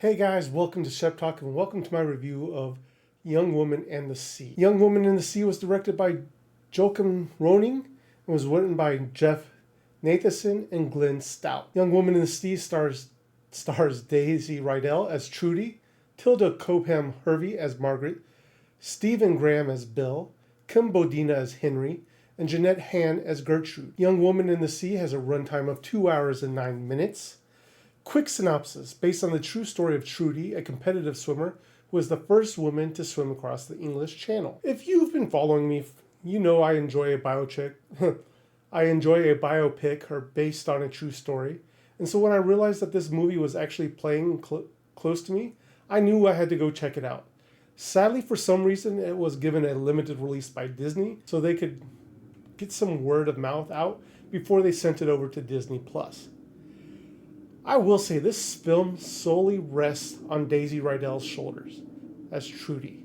Hey guys, welcome to Shep Talk and welcome to my review of Young Woman and the Sea. Young Woman and the Sea was directed by Joachim Roning and was written by Jeff Nathanson and Glenn Stout. Young Woman and the Sea stars Daisy Ridell as Trudy, Tilda Copham Hervey as Margaret, Stephen Graham as Bill, Kim Bodina as Henry, and Jeanette Hand as Gertrude. Young Woman in the Sea has a runtime of 2 hours and 9 minutes. Quick synopsis. Based on the true story of Trudy, a competitive swimmer who was the first woman to swim across the English Channel. If you've been following me, you know I enjoy a biopic. I enjoy a biopic or based on a true story. And so when I realized that this movie was actually playing close to me, I knew I had to go check it out. Sadly, for some reason, it was given a limited release by Disney so they could get some word of mouth out before they sent it over to Disney Plus. I will say this film solely rests on Daisy Ridell's shoulders as Trudy.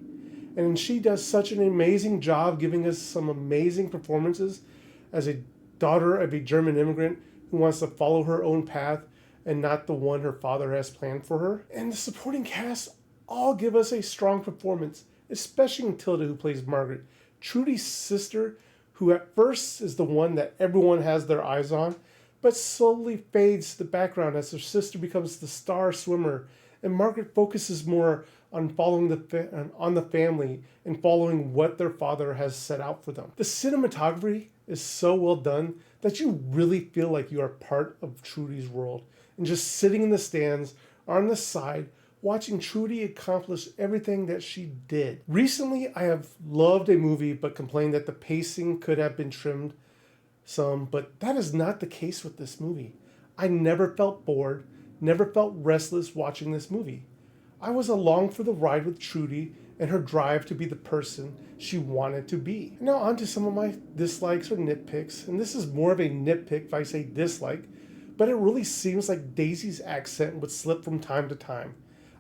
And she does such an amazing job giving us some amazing performances as a daughter of a German immigrant who wants to follow her own path and not the one her father has planned for her. And the supporting cast all give us a strong performance, especially Tilda, who plays Margaret, Trudy's sister, who at first is the one that everyone has their eyes on, but slowly fades to the background as her sister becomes the star swimmer, and Margaret focuses more on following on the family and following what their father has set out for them. The cinematography is so well done that you really feel like you are part of Trudy's world, and just sitting in the stands or on the side watching Trudy accomplish everything that she did. Recently, I have loved a movie but complained that the pacing could have been trimmed some, but that is not the case with this movie. I never felt bored, never felt restless watching this movie. I was along for the ride with Trudy and her drive to be the person she wanted to be. Now on to some of my dislikes or nitpicks, and this is more of a nitpick if I say dislike, but it really seems like Daisy's accent would slip from time to time.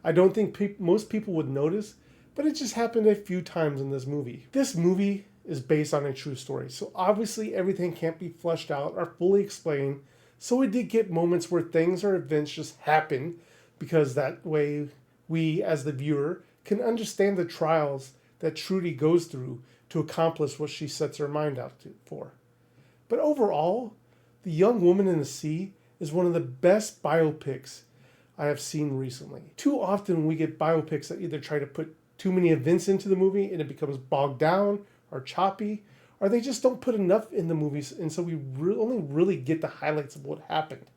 I don't think most people would notice, but it just happened a few times in this movie. This movie is based on a true story, so obviously everything can't be fleshed out or fully explained, so we did get moments where things or events just happen, because that way we as the viewer can understand the trials that Trudy goes through to accomplish what she sets her mind out for. But overall, The Young Woman in the Sea is one of the best biopics I have seen recently. Too often we get biopics that either try to put too many events into the movie and it becomes bogged down or choppy, or they just don't put enough in the movies, and so we only really get the highlights of what happened.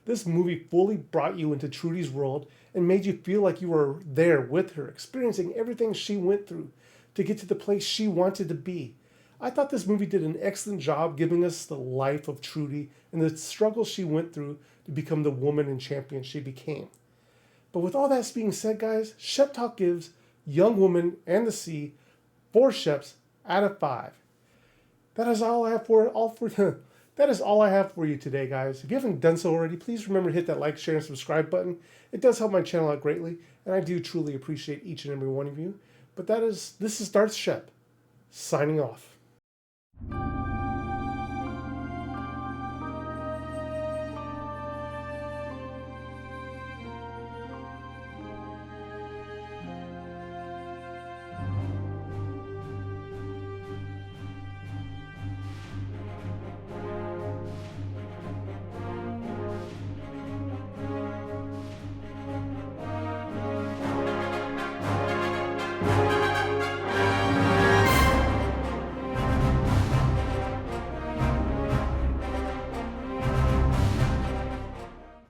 This movie fully brought you into Trudy's world and made you feel like you were there with her, experiencing everything she went through to get to the place she wanted to be. I thought this movie did an excellent job giving us the life of Trudy and the struggles she went through to become the woman and champion she became. But with all that being said, guys, Shep Talk gives Young Woman and the Sea 4 Sheps out of 5. That is all I have that is all I have for you today, guys. If you haven't done so already, please remember to hit that like, share, and subscribe button. It does help my channel out greatly, and I do truly appreciate each and every one of you. But this is Darth Shep, signing off.